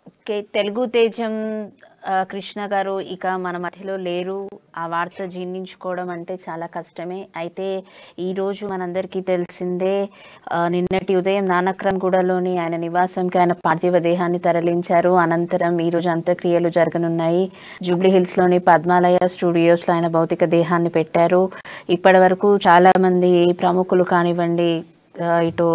Okay. Telugu తేజం కృష్ణ గారు ఇక మన మధ్యలో లేరు. ఆ వార్త జీర్ణించుకోవడం అంటే చాలా కష్టమే. అయితే ఈరోజు మనందరికీ తెలిసిందే నిన్నటి ఉదయం నానక్రమ్‌గూడలోని ఆయన నివాసంకి ఆయన పార్థివ దేహాన్ని తరలించారు. అనంతరం ఈరోజు అంత్యక్రియలు జరగనున్నాయి. జూబ్లీ హిల్స్‌లోని పద్మాలయ స్టూడియోస్‌లో ఆయన భౌతిక దేహాన్ని పెట్టారు. ఇప్పటివరకు చాలామంది ప్రముఖులు కానివ్వండి, ఇటు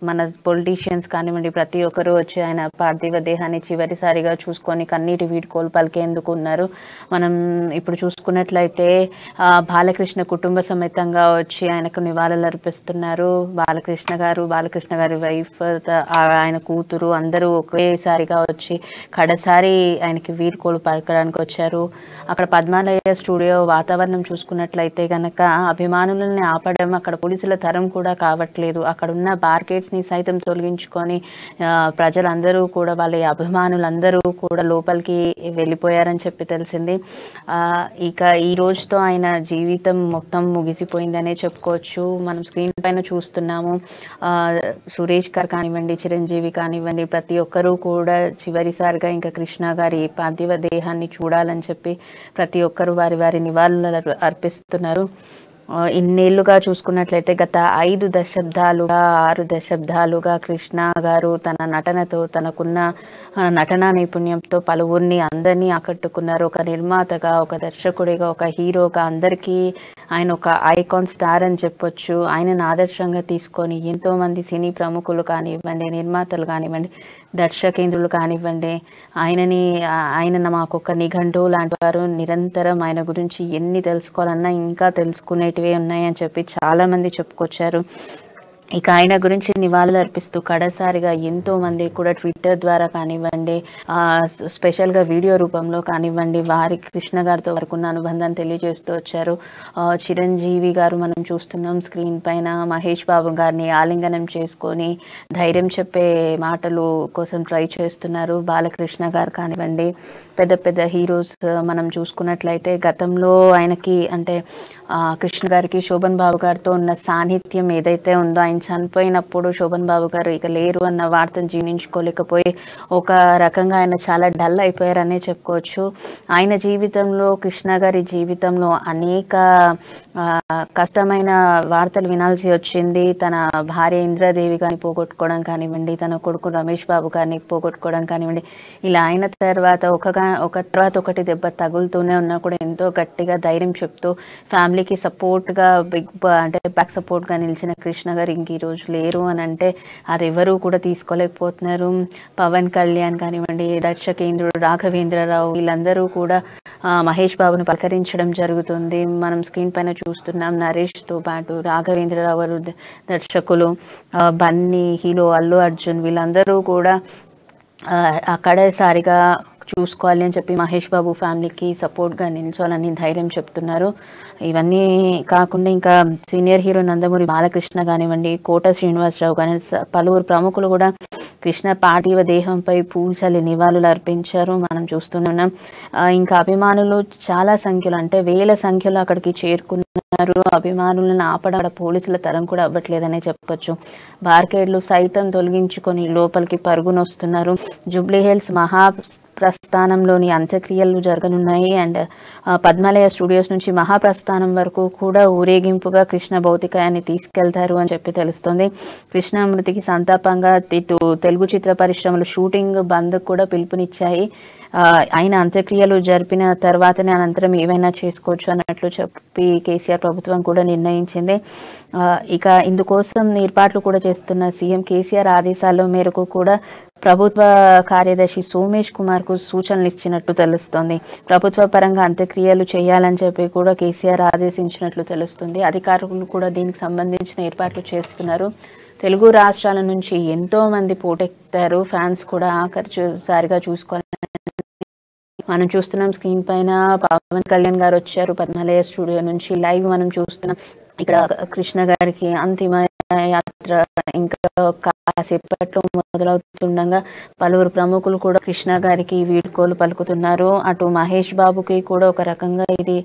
మన పొలిటీషియన్స్ కానివ్వండి, ప్రతి ఒక్కరు వచ్చి ఆయన పార్థివ దేహాన్ని చివరిసారిగా చూసుకొని కన్నీటి వీడ్కోలు పలికేందుకు ఉన్నారు. మనం ఇప్పుడు చూసుకున్నట్లయితే బాలకృష్ణ కుటుంబ సమేతంగా వచ్చి ఆయనకు నివాళులు అర్పిస్తున్నారు. బాలకృష్ణ గారి వైఫ్, ఆయన కూతురు అందరూ ఒకేసారిగా వచ్చి కడసారి ఆయనకి వీడ్కోలు పలకడానికి వచ్చారు. అక్కడ పద్మాలయ స్టూడియో వాతావరణం చూసుకున్నట్లయితే కనుక అభిమానులని ఆపడం అక్కడ పోలీసుల తరం కూడా కావట్లేదు. అక్కడున్న బార్గేట్స్ని సైతం తొలగించుకొని ప్రజలందరూ కూడా వాళ్ళ అభిమానులందరూ కూడా లోపలికి వెళ్ళిపోయారని చెప్పి తెలిసింది. ఇక ఈ రోజుతో ఆయన జీవితం మొత్తం ముగిసిపోయిందనే చెప్పుకోవచ్చు. మనం స్క్రీన్ పైన చూస్తున్నాము. సురేష్ గారు కానివ్వండి, చిరంజీవి కానివ్వండి, ప్రతి ఒక్కరూ కూడా చివరిసారిగా ఇంకా కృష్ణ గారి పార్థివ దేహాన్ని చూడాలని చెప్పి ప్రతి ఒక్కరూ వారి వారి నివాళులు అర్పిస్తున్నారు. ఇన్నేళ్లుగా చూసుకున్నట్లయితే గత 6 దశాబ్దాలుగా కృష్ణ గారు తన నటనతో, తనకున్న నటనా నైపుణ్యంతో పలువురిని అందరినీ ఆకట్టుకున్నారు. ఒక నిర్మాతగా, ఒక దర్శకుడిగా, ఒక హీరోగా అందరికీ ఆయన ఒక ఐకాన్ స్టార్ అని చెప్పొచ్చు. ఆయనను ఆదర్శంగా తీసుకొని ఎంతోమంది సినీ ప్రముఖులు కానివ్వండి, నిర్మాతలు కానివ్వండి, దర్శకేంద్రులు కానివ్వండి, ఆయన మాకు ఒక నిఘంటువు లాంటి వారు. నిరంతరం ఆయన గురించి ఎన్ని తెలుసుకోవాలన్నా ఇంకా తెలుసుకునేటివే ఉన్నాయని చెప్పి చాలామంది చెప్పుకొచ్చారు. ఇక ఆయన గురించి నివాళులు అర్పిస్తూ కడసారిగా ఎంతో మంది కూడా ట్విట్టర్ ద్వారా కానివ్వండి, స్పెషల్గా వీడియో రూపంలో కానివ్వండి, వారి కృష్ణ గారితో వరకున్న అనుబంధాన్ని తెలియజేస్తూ వచ్చారు. చిరంజీవి గారు మనం చూస్తున్నాం స్క్రీన్ పైన, మహేష్ బాబు గారిని ఆలింగనం చేసుకొని ధైర్యం చెప్పే మాటలు కోసం ట్రై చేస్తున్నారు. బాలకృష్ణ గారు కానివ్వండి, పెద్ద పెద్ద హీరోస్ మనం చూసుకున్నట్లయితే గతంలో ఆయనకి అంటే కృష్ణ గారికి శోభన్ బాబు గారితో ఉన్న సాన్నిధ్యం ఏదైతే ఉందో, ఆయన చనిపోయినప్పుడు శోభన్ బాబు గారు ఇక లేరు అన్న వార్తను జీర్ణించుకోలేకపోయి ఒక రకంగా ఆయన చాలా డల్ అయిపోయారనే చెప్పుకోవచ్చు. ఆయన జీవితంలో, కృష్ణ గారి జీవితంలో అనేక కష్టమైన వార్తలు వినాల్సి వచ్చింది. తన భార్య ఇంద్రాదేవి గారిని పోగొట్టుకోవడం కానివ్వండి, తన కొడుకు రమేష్ బాబు గారిని పోగొట్టుకోవడం కానివ్వండి, ఇలా అయిన తర్వాత ఒక తర్వాత ఒకటి దెబ్బ తగులుతూనే ఉన్నా కూడా ఎంతో గట్టిగా ధైర్యం చెప్తూ ఫ్యామిలీకి సపోర్ట్గా బ్యాక్ సపోర్ట్గా నిలిచిన కృష్ణ గారు ఇంక ఈరోజు లేరు అని అంటే అది ఎవరూ కూడా తీసుకోలేకపోతున్నారు. పవన్ కళ్యాణ్ కానివ్వండి, దర్శకేంద్రుడు రాఘవేంద్రరావు, వీళ్ళందరూ కూడా మహేష్ బాబుని పలకరించడం జరుగుతుంది. మనం స్క్రీన్ పైన చూస్తున్నాం. నరేష్తో పాటు రాఘవేంద్రరావు గారు దర్శకులు, బన్నీ, హీరో అల్లు అర్జున్, వీళ్ళందరూ కూడా అక్కడేసారిగా చూసుకోవాలి అని చెప్పి మహేష్ బాబు ఫ్యామిలీకి సపోర్ట్గా నిల్చోవాలని ధైర్యం చెప్తున్నారు. ఇవన్నీ కాకుండా ఇంకా సీనియర్ హీరో నందమూరి బాలకృష్ణ కానివ్వండి, కోట శ్రీనివాసరావు కానీ పలువురు ప్రముఖులు కూడా కృష్ణ పార్థివ దేహంపై పూల్చల్లి నివాళులు అర్పించారు. మనం చూస్తున్నాం. ఇంకా అభిమానులు చాలా సంఖ్యలో అంటే వేల సంఖ్యలో అక్కడికి చేరుకున్నారు. అభిమానులను ఆపడ పోలీసుల తరం కూడా అవ్వట్లేదనే చెప్పొచ్చు. బార్కేడ్లు సైతం తొలగించుకొని లోపలికి పరుగునొస్తున్నారు. జూబ్లీ హిల్స్ ప్రస్థానంలోని అంత్యక్రియలు జరగనున్నాయి. అండ్ పద్మాలయ స్టూడియోస్ నుంచి మహాప్రస్థానం వరకు కూడా ఊరేగింపుగా కృష్ణ భౌతికాయాన్ని తీసుకెళ్తారు అని చెప్పి తెలుస్తుంది. కృష్ణ మృతికి సంతాపంగా ఇటు తెలుగు చిత్ర పరిశ్రమలు షూటింగ్ బంద్ కూడా పిలుపునిచ్చాయి. ఆయన అంత్యక్రియలు జరిపిన తర్వాతనే అనంతరం ఏవైనా చేసుకోవచ్చు అన్నట్లు చెప్పి కేసీఆర్ ప్రభుత్వం కూడా నిర్ణయించింది. ఇక ఇందుకోసం ఏర్పాట్లు కూడా చేస్తున్న సీఎం కేసీఆర్ ఆదేశాల మేరకు కూడా ప్రభుత్వ కార్యదర్శి సోమేష్ కుమార్కు సూచనలు ఇచ్చినట్టు తెలుస్తుంది. ప్రభుత్వ పరంగా అంత్యక్రియలు చేయాలని చెప్పి కూడా కేసీఆర్ ఆదేశించినట్లు తెలుస్తుంది. అధికారులు కూడా దీనికి సంబంధించిన ఏర్పాట్లు చేస్తున్నారు. తెలుగు రాష్ట్రాల నుంచి ఎంతో మంది పోటెత్తారు. ఫ్యాన్స్ కూడా ఆఖరిసారిగా చూసుకోవాలి. మనం చూస్తున్నాం స్క్రీన్ పైన పవన్ కళ్యాణ్ గారు వచ్చారు పద్మాలయ స్టూడియో నుంచి లైవ్ మనం చూస్తున్నాం. ఇక్కడ కృష్ణ గారికి అంతిమ యాత్ర ఇంకా కాసేపట్లో మొదలవుతుండగా పలువురు ప్రముఖులు కూడా కృష్ణ గారికి వీడ్కోలు పలుకుతున్నారు. అటు మహేష్ బాబుకి కూడా ఒక రకంగా ఇది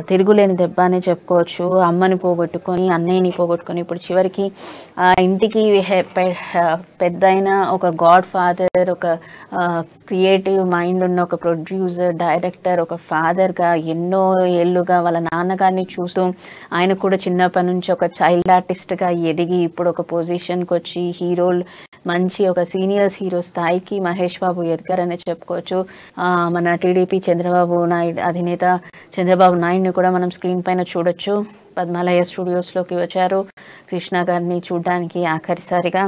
తిరుగులేని దెబ్బ అని చెప్పుకోవచ్చు. అమ్మని పోగొట్టుకొని, అన్నయ్యని పోగొట్టుకొని, ఇప్పుడు చివరికి ఇంటికి పెద్దయిన ఒక గాడ్ ఫాదర్, ఒక క్రియేటివ్ మైండ్ ఉన్న ఒక ప్రొడ్యూసర్, డైరెక్టర్, ఒక ఫాదర్గా ఎన్నో ఏళ్ళుగా వాళ్ళ నాన్నగారిని చూస్తూ ఆయన కూడా చిన్నప్పటి నుంచి ఒక చైల్డ్ ఆర్టిస్ట్గా ఎదిగి ఇప్పుడు ఒక పొజిషన్కి వచ్చి మంచి ఒక సీనియర్స్ హీరో స్థాయికి మహేష్ బాబు ఎదిగారని చెప్పుకోవచ్చు. మన టీడీపీ చంద్రబాబు నాయుడు అధినేత చంద్రబాబు నాయుడిని కూడా మనం స్క్రీన్ పైన చూడొచ్చు. పద్మాలయ స్టూడియోస్లోకి వచ్చారు కృష్ణ గారిని చూడడానికి ఆఖరిసారిగా.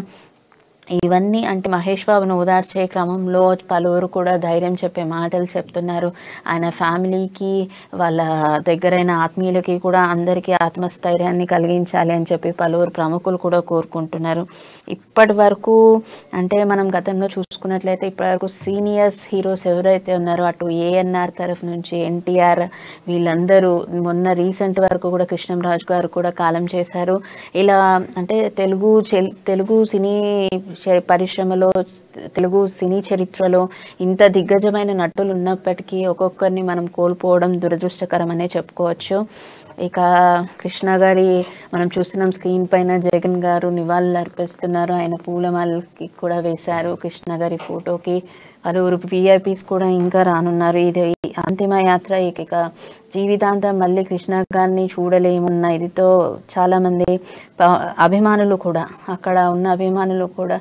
ఇవన్నీ అంటే మహేష్ బాబును ఓదార్చే క్రమంలో పలువురు కూడా ధైర్యం చెప్పే మాటలు చెప్తున్నారు. ఆయన ఫ్యామిలీకి, వాళ్ళ దగ్గరైన ఆత్మీయులకి కూడా అందరికీ ఆత్మస్థైర్యాన్ని కలిగించాలి అని చెప్పి పలువురు ప్రముఖులు కూడా కోరుకుంటున్నారు. ఇప్పటి వరకు అంటే మనం గతంలో చూసుకున్నట్లయితే ఇప్పటి వరకు సీనియర్స్ హీరోస్ ఎవరైతే ఉన్నారో అటు ఏఎన్ఆర్ తరఫు నుంచి ఎన్టీఆర్, వీళ్ళందరూ మొన్న రీసెంట్ వరకు కూడా కృష్ణంరాజు గారు కూడా కాలం చేశారు. ఇలా అంటే తెలుగు సినీ పరిశ్రమలో, తెలుగు సినీ చరిత్రలో ఇంత దిగ్గజమైన నటులు ఉన్నప్పటికీ ఒక్కొక్కరిని మనం కోల్పోవడం దురదృష్టకరమనే చెప్పుకోవచ్చు. ఇక కృష్ణ గారి మనం చూస్తున్నాం స్క్రీన్ పైన జగన్ గారు నివాళులు అర్పిస్తున్నారు. ఆయన పూలమాలకి కూడా వేశారు కృష్ణ గారి ఫోటోకి. పలువురు విఐపీస్ కూడా ఇంకా రానున్నారు. ఇది అంతిమ యాత్ర. ఇక జీవితాంతం మళ్ళీ కృష్ణ గారిని చూడలేమున్న ఇదితో చాలామంది అభిమానులు కూడా, అక్కడ ఉన్న అభిమానులు కూడా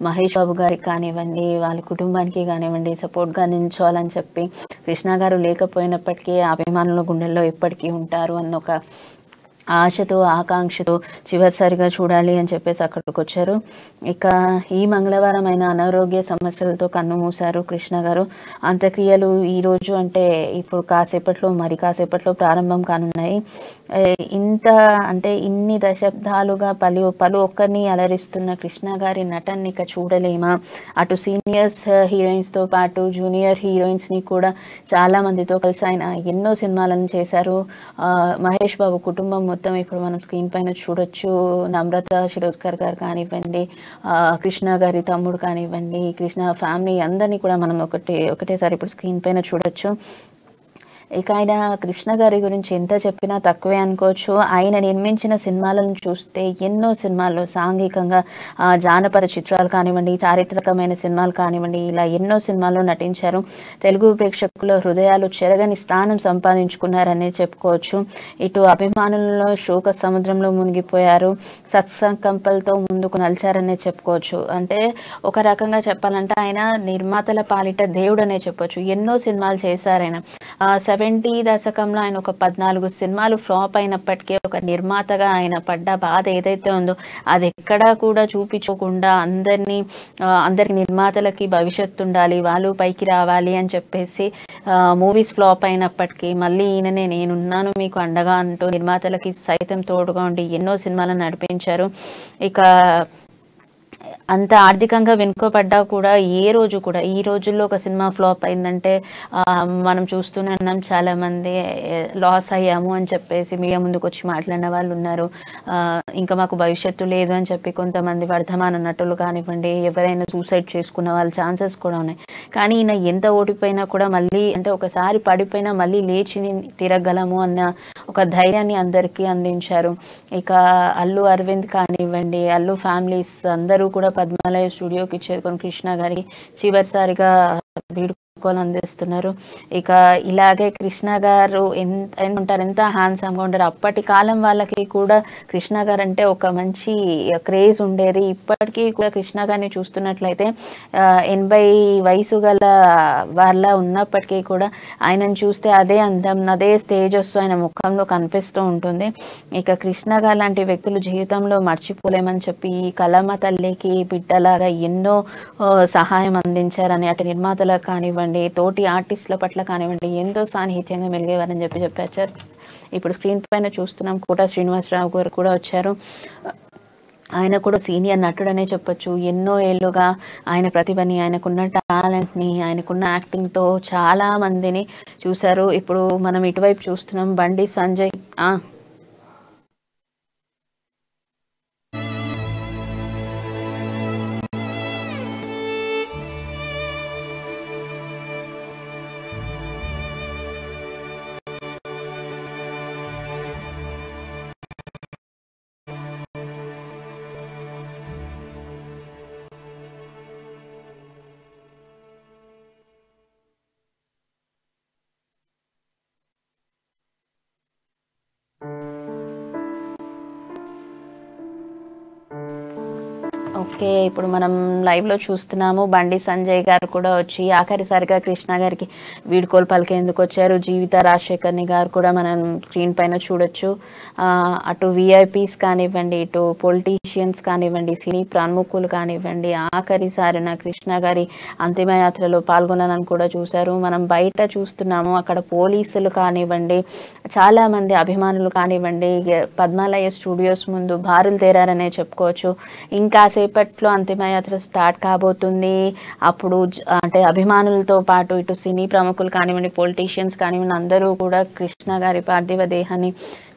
మహేష్ బాబు గారికి కానివ్వండి, వాళ్ళ కుటుంబానికి కానివ్వండి సపోర్ట్గా నిల్చోవాలని చెప్పి కృష్ణ గారు లేకపోయినప్పటికీ అభిమానుల గుండెల్లో ఎప్పటికీ ఉంటారు అన్న ఒక ఆశతో, ఆకాంక్షతో చివరిసారిగా చూడాలి అని చెప్పేసి అక్కడికి వచ్చారు. ఇక ఈ మంగళవారం ఆయన అనారోగ్య సమస్యలతో కన్నుమూశారు కృష్ణ గారు. అంత్యక్రియలు ఈరోజు అంటే ఇప్పుడు మరి కాసేపట్లో ప్రారంభం కానున్నాయి. ఇన్ని దశాబ్దాలుగా పలు ఒక్కరిని అలరిస్తున్న కృష్ణ గారి నటన్ని ఇక చూడలేమా? అటు సీనియర్స్ హీరోయిన్స్తో పాటు జూనియర్ హీరోయిన్స్ని కూడా చాలా మందితో కలిసి ఆయన ఎన్నో సినిమాలను చేశారు. మహేష్ బాబు కుటుంబం మొత్తం ఇప్పుడు మనం స్క్రీన్ పైన చూడొచ్చు. నమ్రత శిరోద్కర్ గారు కానివ్వండి, కృష్ణ గారి తమ్ముడు కానివ్వండి, కృష్ణ ఫ్యామిలీ అందరినీ కూడా మనం ఒకటేసారి ఇప్పుడు స్క్రీన్ పైన చూడొచ్చు. ఇక ఆయన కృష్ణ గారి గురించి ఎంత చెప్పినా తక్కువే అనుకోవచ్చు. ఆయన నిర్మించిన సినిమాలను చూస్తే ఎన్నో సినిమాల్లో సాంఘికంగా జానపద చిత్రాలు కానివ్వండి, చారిత్రకమైన సినిమాలు కానివ్వండి, ఇలా ఎన్నో సినిమాల్లో నటించారు. తెలుగు ప్రేక్షకుల హృదయాలు చెరగని స్థానం సంపాదించుకున్నారని చెప్పుకోవచ్చు. ఇటు అభిమానులలో శోక సముద్రంలో మునిగిపోయారు, సత్సంకల్పంతో ముందుకు నలిచారనే చెప్పుకోవచ్చు. అంటే ఒక రకంగా చెప్పాలంటే ఆయన నిర్మాతల పాలిట దేవుడు అనే చెప్పొచ్చు. ఎన్నో సినిమాలు చేశారు ఆయన. 70 దశకంలో ఆయన ఒక 14 సినిమాలు ఫ్లాప్ అయినప్పటికీ ఒక నిర్మాతగా ఆయన పడ్డ బాధ ఏదైతే ఉందో అది ఎక్కడా కూడా చూపించకుండా అందరికి నిర్మాతలకి భవిష్యత్తు ఉండాలి, వాళ్ళు పైకి రావాలి అని చెప్పేసి మూవీస్ ఫ్లాప్ అయినప్పటికీ మళ్ళీ ఈయననే నేనున్నాను మీకు అండగా అంటూ నిర్మాతలకి సైతం తోడుగా ఉండి ఎన్నో సినిమాలను నడిపించారు. ఇక అంత ఆర్థికంగా వెనుకబడ్డా కూడా ఈ రోజుల్లో ఒక సినిమా ఫ్లాప్ అయిందంటే మనం చూస్తూనే ఉన్నాం, చాలా మంది లాస్ అయ్యాము అని చెప్పేసి మీడియా ముందుకు వచ్చి మాట్లాడిన వాళ్ళు ఉన్నారు. ఇంకా మాకు భవిష్యత్తు లేదు అని చెప్పి కొంతమంది వర్ధమాన నటులు కానివ్వండి, ఎవరైనా సూసైడ్ చేసుకున్న వాళ్ళ ఛాన్సెస్ కూడా ఉన్నాయి. కానీ ఈయన ఎంత ఓడిపోయినా కూడా మళ్ళీ ఒకసారి పడిపోయినా మళ్ళీ లేచి తిరగలము అన్న ఒక ధైర్యాన్ని అందరికీ అందించారు. ఇక అల్లు అరవింద్ కానివ్వండి, అల్లు ఫ్యామిలీస్ అందరూ కూడా పద్మాలయ స్టూడియోకి చేరుకొని కృష్ణ గారికి చివరిసారిగా వీడ్కోలు అందిస్తున్నారు. ఇక ఇలాగే కృష్ణ గారు ఎంత హ్యాండ్సమ్గా ఉంటారు. అప్పటి కాలం వాళ్ళకి కూడా కృష్ణ గారు అంటే ఒక మంచి క్రేజ్ ఉండేది. ఇప్పటికీ కూడా కృష్ణ గారిని చూస్తున్నట్లయితే 80 వయసు గల వాళ్ళ ఉన్నప్పటికీ కూడా ఆయనను చూస్తే అదే అందం, అదే తేజస్సు ఆయన ముఖంలో కనిపిస్తూ ఉంటుంది. ఇక కృష్ణ గారు లాంటి వ్యక్తులు జీవితంలో మర్చిపోలేమని చెప్పి ఈ కళమ్మ తల్లికి బిడ్డలాగా ఎన్నో సహాయం అందించారని అటు నిర్మాతలకు కానివ్వండి, తోటి ఆర్టిస్టుల పట్ల కానివ్వండి ఎంతో సాన్నిహిత్యంగా మెలిగేవారని చెప్పారు. ఇప్పుడు స్క్రీన్ పైన చూస్తున్నాం కోట శ్రీనివాసరావు గారు కూడా వచ్చారు. ఆయన కూడా సీనియర్ నటుడనే చెప్పొచ్చు. ఎన్నో ఏళ్ళుగా ఆయన ప్రతిభని, ఆయనకున్న టాలెంట్ని, ఆయనకున్న యాక్టింగ్తో చాలా మందిని చూశారు. ఇప్పుడు మనం ఇటువైపు చూస్తున్నాం బండి సంజయ్. ఓకే. ఇప్పుడు మనం లైవ్‌లో చూస్తున్నాము. బండి సంజయ్ గారు కూడా వచ్చి ఆఖరిసారిగా కృష్ణ గారికి వీడ్కోలు పలికేందుకొచ్చారు. జీవిత రాజశేఖర్‌ని గారు కూడా మనం స్క్రీన్ పైన చూడొచ్చు. అటు వీఐపీస్ కానివ్వండి, ఇటు పొలిటీషియన్స్ కానివ్వండి, సినీ ప్రముఖులు కానివ్వండి, ఆఖరిసారిన కృష్ణ గారి అంతిమయాత్రలో పాల్గొనాలని కూడా చూశారు. మనం బయట చూస్తున్నాము. అక్కడ పోలీసులు కానివ్వండి, చాలామంది అభిమానులు కానివ్వండి, పద్మాలయ స్టూడియోస్ ముందు బారులు తేరారనే చెప్పుకోవచ్చు. ఇంకా సేపట్లో అంతిమయాత్ర స్టార్ట్ కాబోతుంది. అప్పుడు అంటే అభిమానులతో పాటు ఇటు సినీ ప్రముఖులు కానివ్వండి, పొలిటీషియన్స్ కానివ్వండి, అందరూ కూడా కృష్ణ గారి పార్థివ దేహాన్ని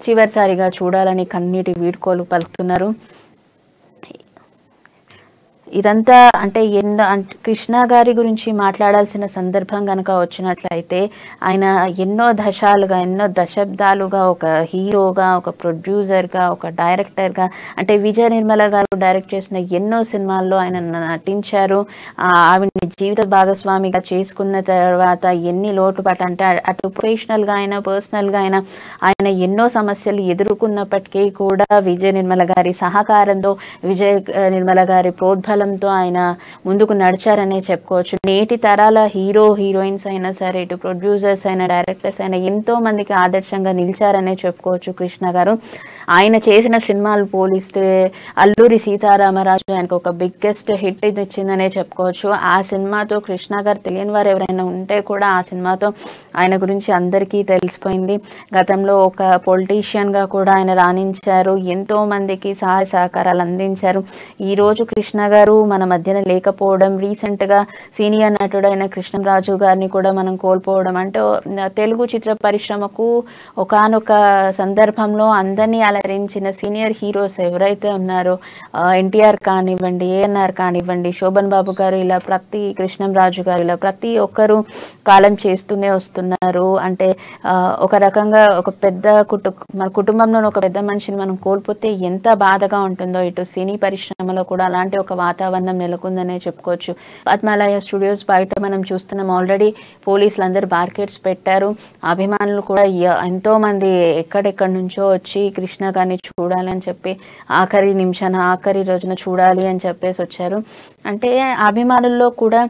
చివరిసారిగా చూడాలని కన్నీటి వీడ్కోలు పలుకుతున్నారు. ఇదంతా అంటే కృష్ణ గారి గురించి మాట్లాడాల్సిన సందర్భం కనుక వచ్చినట్లయితే ఆయన ఎన్నో దశాబ్దాలుగా ఒక హీరోగా, ఒక ప్రొడ్యూసర్గా, ఒక డైరెక్టర్గా, అంటే విజయ నిర్మల గారు డైరెక్ట్ చేసిన ఎన్నో సినిమాల్లో ఆయన నటించారు. ఆవిడని జీవిత భాగస్వామిగా చేసుకున్న తర్వాత ఎన్ని లోటుపాట్లు అంటే అటు ప్రొఫెషనల్గా అయినా పర్సనల్గా అయినా ఆయన ఎన్నో సమస్యలు ఎదుర్కొన్నప్పటికీ కూడా విజయ నిర్మల గారి సహకారంతో, విజయ నిర్మల గారి ప్రోద్బలంతో ఆయన ముందుకు నడిచారనే చెప్పుకోవచ్చు. నేటి తరాల హీరోయిన్స్ అయినా సరే, ఇటు ప్రొడ్యూసర్స్ అయినా, డైరెక్టర్స్ అయినా ఎంతో మందికి ఆదర్శంగా నిలిచారనే చెప్పుకోవచ్చు కృష్ణ గారు. ఆయన చేసిన సినిమాలు పోలిస్తే అల్లూరి సీతారామరాజు ఆయనకు ఒక బిగ్గెస్ట్ హిట్ ఇచ్చిందనే చెప్పుకోవచ్చు. ఆ సినిమాతో కృష్ణ గారు తెలియని వారు ఎవరైనా ఉంటే కూడా ఆ సినిమాతో ఆయన గురించి అందరికీ తెలిసిపోయింది. గతంలో ఒక పొలిటీషియన్గా కూడా ఆయన రాణించారు. ఎంతో మందికి సహాయ సహకారాలు అందించారు. ఈరోజు కృష్ణ గారు మన మధ్యన లేకపోవడం, రీసెంట్గా సీనియర్ నటుడైన కృష్ణరాజు గారిని కూడా మనం కోల్పోవడం అంటే తెలుగు చిత్ర పరిశ్రమకు ఒకానొక సందర్భంలో అందరినీ అలరించిన సీనియర్ హీరోస్ ఎవరైతే ఉన్నారో, ఎన్టీఆర్ కానివ్వండి, ఏఎన్ఆర్ కానివ్వండి, శోభన్ బాబు గారు, ఇలా కృష్ణంరాజు గారు, ఇలా ప్రతి ఒక్కరూ కాలం చేస్తూనే వస్తున్నారు. అంటే ఒక రకంగా ఒక పెద్ద మన కుటుంబంలో ఒక పెద్ద మనిషిని మనం కోల్పోతే ఎంత బాధగా ఉంటుందో ఇటు సినీ పరిశ్రమలో కూడా అలాంటి ఒక వాతావరణం నెలకొందనే చెప్పుకోవచ్చు. పద్మాలయ స్టూడియోస్ బయట మనం చూస్తున్నాం. ఆల్రెడీ పోలీసులు అందరూ బార్కెట్స్ పెట్టారు. అభిమానులు కూడా ఎంతో మంది ఎక్కడెక్కడి నుంచో వచ్చి కృష్ణ గారిని చూడాలని చెప్పి ఆఖరి రోజున చూడాలి అని చెప్పేసి వచ్చారు. అంటే అభిమానుల్లో కూడా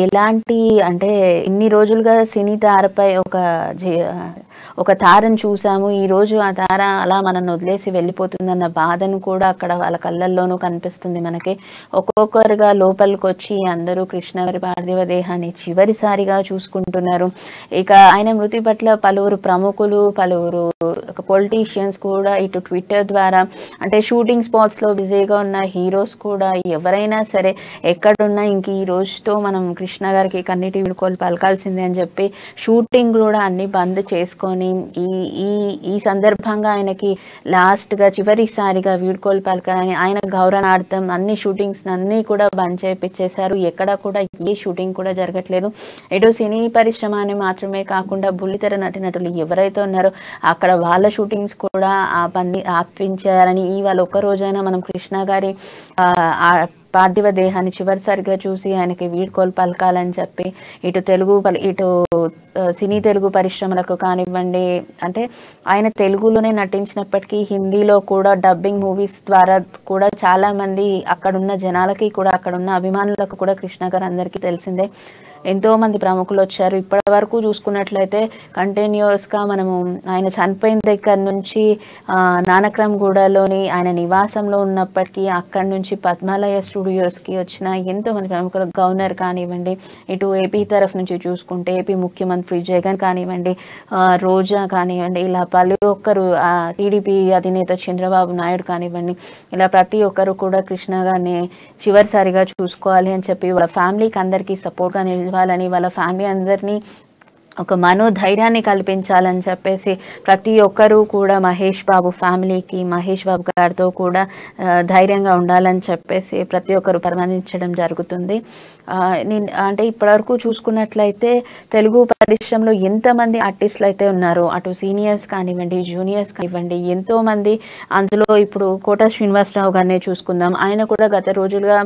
ఎలాంటి అంటే ఇన్ని రోజులుగా సినీ తారపై ఒక తారను చూసాము, ఈరోజు ఆ తార అలా మనల్ని వదిలేసి వెళ్ళిపోతుందన్న బాధను కూడా అక్కడ వాళ్ళ కళ్ళల్లోనూ కనిపిస్తుంది మనకి. ఒక్కొక్కరుగా లోపలికి వచ్చి అందరూ కృష్ణ గారి పార్థివ దేహాన్ని చివరిసారిగా చూసుకుంటున్నారు. ఇక ఆయన మృతి పట్ల పలువురు ప్రముఖులు, పలువురు పొలిటీషియన్స్ కూడా ఇటు ట్విట్టర్ ద్వారా అంటే షూటింగ్ స్పాట్స్లో బిజీగా ఉన్న హీరోస్ కూడా ఎవరైనా సరే ఎక్కడున్నా ఇంక ఈ రోజుతో మనం కృష్ణ గారికి కన్నీటి వీడ్కోలు పలకాల్సిందే అని చెప్పి షూటింగ్ కూడా అన్ని బంద్ చేసుకొని ఈ సందర్భంగా ఆయనకి లాస్ట్గా చివరిసారిగా వీడ్కోలు పలకాలని ఆయన గౌరవార్థం అన్ని షూటింగ్స్ అన్నీ కూడా బంద్ చేయించేశారు. ఎక్కడ కూడా ఏ షూటింగ్ కూడా జరగట్లేదు. ఎటు సినీ పరిశ్రమ అని మాత్రమే కాకుండా బుల్లితెర నటులు ఎవరైతే ఉన్నారో అక్కడ వాళ్ళ షూటింగ్స్ కూడా ఆపించారని ఇవాళ ఒక్క రోజైనా మనం కృష్ణ గారి పార్థివ దేహాన్ని చివరిసారిగా చూసి ఆయనకి వీడ్కోలు పలకాలని చెప్పి ఇటు సినీ తెలుగు పరిశ్రమలకు కానివ్వండి, అంటే ఆయన తెలుగులోనే నటించినప్పటికీ హిందీలో కూడా డబ్బింగ్ మూవీస్ ద్వారా కూడా చాలా మంది అక్కడున్న జనాలకి కూడా అక్కడున్న అభిమానులకు కూడా కృష్ణ గారు అందరికీ తెలిసిందే. ఎంతో మంది ప్రముఖులు వచ్చారు. ఇప్పటి వరకు చూసుకున్నట్లయితే కంటిన్యూస్గా మనము ఆయన చనిపోయిన దగ్గర నుంచి నానక్రమ్గూడలోని ఆయన నివాసంలో ఉన్నప్పటికీ అక్కడి నుంచి పద్మాలయ స్టూడియోస్కి వచ్చిన ఎంతో మంది ప్రముఖులు, గవర్నర్ కానివ్వండి, ఇటు ఏపీ తరఫు నుంచి చూసుకుంటే ఏపీ ముఖ్యమంత్రి జగన్ కానివ్వండి, రోజా కానివ్వండి, ఇలా ప్రతి ఒక్కరు టీడీపీ అధినేత చంద్రబాబు నాయుడు కానివ్వండి, ఇలా ప్రతి ఒక్కరు కూడా కృష్ణ గారిని చివరిసారిగా చూసుకోవాలి అని చెప్పి వాళ్ళ ఫ్యామిలీకి అందరికీ సపోర్ట్గా నిలవాలని, వాళ్ళ ఫ్యామిలీ అందరినీ ఒక మనోధైర్యాన్ని కల్పించాలని చెప్పేసి ప్రతి ఒక్కరూ కూడా మహేష్ బాబు ఫ్యామిలీకి, మహేష్ బాబు గారితో కూడా ధైర్యంగా ఉండాలని చెప్పేసి ప్రతి ఒక్కరు పరామర్శించడం జరుగుతుంది. అంటే ఇప్పటివరకు చూసుకున్నట్లయితే తెలుగు పరిశ్రమలో ఎంతమంది ఆర్టిస్టులు అయితే ఉన్నారో, అటు సీనియర్స్ కానివ్వండి, జూనియర్స్ కానివ్వండి, ఎంతోమంది. అందులో ఇప్పుడు కోట శ్రీనివాసరావు గారినే చూసుకుందాం. ఆయన కూడా గత రోజులుగా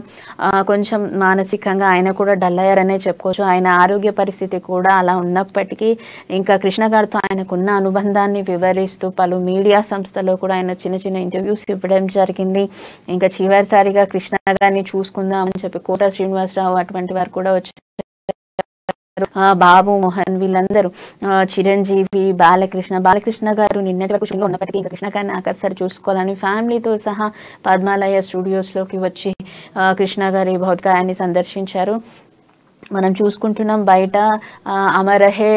కొంచెం మానసికంగా ఆయన కూడా డల్ అయ్యారనే చెప్పుకోవచ్చు. ఆయన ఆరోగ్య పరిస్థితి కూడా అలా ఉన్నప్పటికీ ఉన్నప్పటికీ ఇంకా కృష్ణ గారితో ఆయనకున్న అనుబంధాన్ని వివరిస్తూ పలు మీడియా సంస్థలో కూడా ఆయన చిన్న చిన్న ఇంటర్వ్యూస్ ఇవ్వడం జరిగింది. ఇంకా చివరిసారిగా కృష్ణ గారిని చూసుకుందాం అని చెప్పి కోట శ్రీనివాసరావు అటువంటి వారు కూడా వచ్చి బాబు మోహన్ వీళ్ళందరూ చిరంజీవి బాలకృష్ణ గారు నిన్నటి వరకు ఉన్నప్పటికీ ఇంకా కృష్ణ గారిని ఆఖరిసారి చూసుకోవాలని ఫ్యామిలీతో సహా పద్మాలయ స్టూడియోస్లోకి వచ్చి కృష్ణ గారి భౌతికాయాన్ని సందర్శించారు. మనం చూసుకుంటున్నాం బయట అమరహే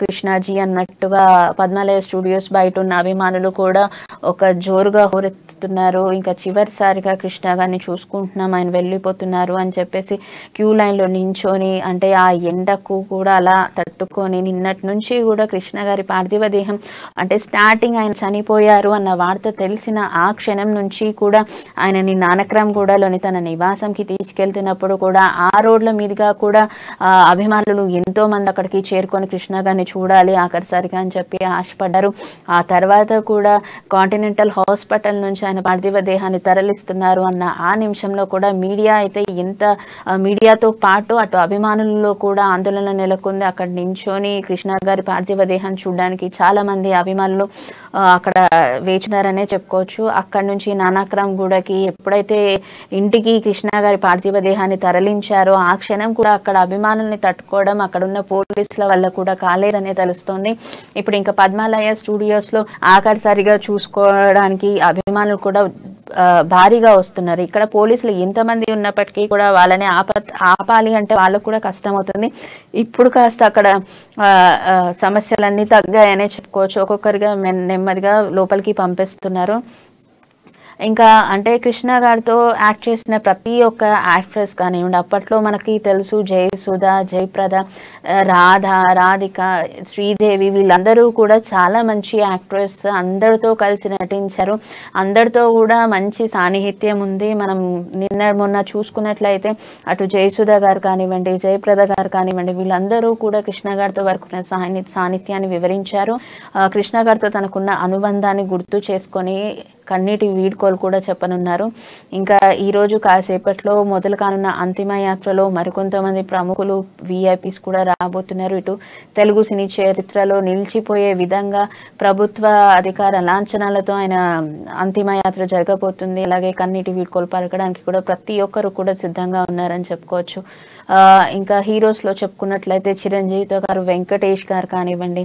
కృష్ణాజీ అన్నట్టుగా పద్మాలయ స్టూడియోస్ బయట ఉన్న అభిమానులు కూడా ఒక జోరుగా హోరెత్తుతున్నారు. ఇంకా చివరిసారిగా కృష్ణ గారిని చూసుకుంటున్నాం, ఆయన వెళ్ళిపోతున్నారు అని చెప్పేసి క్యూ లైన్లో నించొని, అంటే ఆ ఎండకు కూడా అలా తట్టుకొని నిన్నటి నుంచి కూడా కృష్ణ గారి పార్థివ దేహం అంటే స్టార్టింగ్ ఆయన చనిపోయారు అన్న వార్త తెలిసిన ఆ క్షణం నుంచి కూడా ఆయనని నానక్రామ్గూడలోని తన నివాసంకి తీసుకెళ్తున్నప్పుడు కూడా ఆ రోడ్ల మీదుగా కూడా అభిమానులు ఎంతో మంది అక్కడికి చేరుకొని కృష్ణ గారిని చూడాలి ఆఖరిసారిగా అని చెప్పి ఆశపడ్డారు. ఆ తర్వాత కూడా కాంటినెంటల్ హాస్పిటల్ నుంచి ఆయన పార్థివ దేహాన్ని తరలిస్తున్నారు అన్న ఆ నిమిషంలో కూడా మీడియా అయితే మీడియాతో పాటు అటు అభిమానుల్లో కూడా ఆందోళన నెలకొంది. అక్కడ నించొని కృష్ణ గారి పార్థివ దేహాన్ని చూడడానికి చాలా మంది అభిమానులు అక్కడ వేచినారనే చెప్పుకోవచ్చు. అక్కడి నుంచి నానక్రామ్గూడకి ఎప్పుడైతే ఇంటికి కృష్ణ గారి పార్థివ దేహాన్ని తరలించారో ఆ క్షణం కూడా అక్కడ అభిమానుల్ని తట్టుకోవడం అక్కడ ఉన్న పోలీసుల వల్ల కూడా కాలేదనే తెలుస్తోంది. ఇప్పుడు ఇంకా పద్మాలయ స్టూడియోస్ లో ఆఖరిసారిగా చూసుకోవడానికి అభిమానులు కూడా భారీగా వస్తున్నారు. ఇక్కడ పోలీసులు ఎంతమంది ఉన్నప్పటికీ కూడా వాళ్ళని ఆపాలి అంటే వాళ్ళకు కూడా కష్టం అవుతుంది. ఇప్పుడు కాస్త అక్కడ సమస్యలన్నీ తగ్గాయనే చెప్పుకోవచ్చు. ఒక్కొక్కరిగా నెమ్మదిగా లోపలికి పంపిస్తున్నారు. ఇంకా అంటే కృష్ణ గారితో యాక్ట్ చేసిన ప్రతి ఒక్క యాక్ట్రెస్ కానివ్వండి, అప్పట్లో మనకి తెలుసు జయసుధ, జయప్రద, రాధిక, శ్రీదేవి వీళ్ళందరూ కూడా చాలా మంచి యాక్ట్రెస్, అందరితో కలిసి నటించారు. అందరితో కూడా మంచి సాన్నిహిత్యం ఉంది. మనం మొన్న చూసుకున్నట్లయితే అటు జయసుధ గారు కానివ్వండి, జయప్రద గారు కానివ్వండి, వీళ్ళందరూ కూడా కృష్ణ గారితో వరకు సాన్నిధ్యాన్ని వివరించారు. కృష్ణ గారితో తనకున్న అనుబంధాన్ని గుర్తు చేసుకొని కన్నీటి వీడ్కోలు కూడా చెప్పనున్నారు. ఇంకా ఈరోజు కాసేపట్లో మొదలు కానున్న అంతిమ యాత్రలో మరికొంతమంది ప్రముఖులు విఐపీస్ కూడా రాబోతున్నారు. ఇటు తెలుగు సినీ చరిత్రలో నిలిచిపోయే విధంగా ప్రభుత్వ అధికార లాంఛనాలతో ఆయన అంతిమ యాత్ర జరగబోతుంది. అలాగే కన్నీటి వీడ్కోలు పలకడానికి కూడా ప్రతి ఒక్కరు కూడా సిద్ధంగా ఉన్నారని చెప్పుకోవచ్చు. ఇంకా హీరోస్లో చెప్పుకున్నట్లయితే చిరంజీవితో గారు, వెంకటేష్ గారు కానివ్వండి,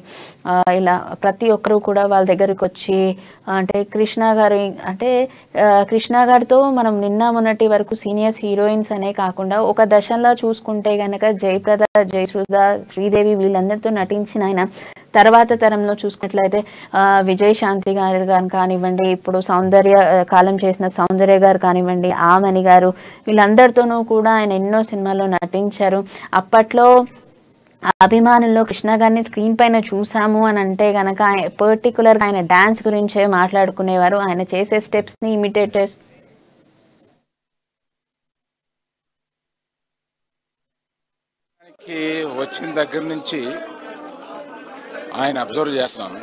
ఇలా ప్రతి ఒక్కరు కూడా వాళ్ళ దగ్గరికి వచ్చి అంటే కృష్ణ గారితో మనం నిన్న మొన్నటి వరకు సీనియర్స్ హీరోయిన్స్ అనే కాకుండా ఒక దశలో చూసుకుంటే గనక జయప్రద, జయసుధ, శ్రీదేవి వీళ్ళందరితో నటించిన ఆయన తర్వాత తరంలో చూసుకున్నట్లయితే విజయశాంతి గారు కానివ్వండి, ఇప్పుడు కాలం చేసిన సౌందర్య గారు కానివ్వండి, ఆమని గారు, వీళ్ళందరితోనూ కూడా ఆయన ఎన్నో సినిమాల్లో నటించారు. అప్పట్లో అభిమానుల్లో కృష్ణ గారిని స్క్రీన్ పైన చూసాము అని అంటే గనక పర్టికులర్గా ఆయన డాన్స్ గురించే మాట్లాడుకునేవారు. ఆయన చేసే స్టెప్స్ ని ఇమిటేట్ వచ్చిన దగ్గర నుంచి ఆయన అబ్జర్వ్ చేస్తున్నాను.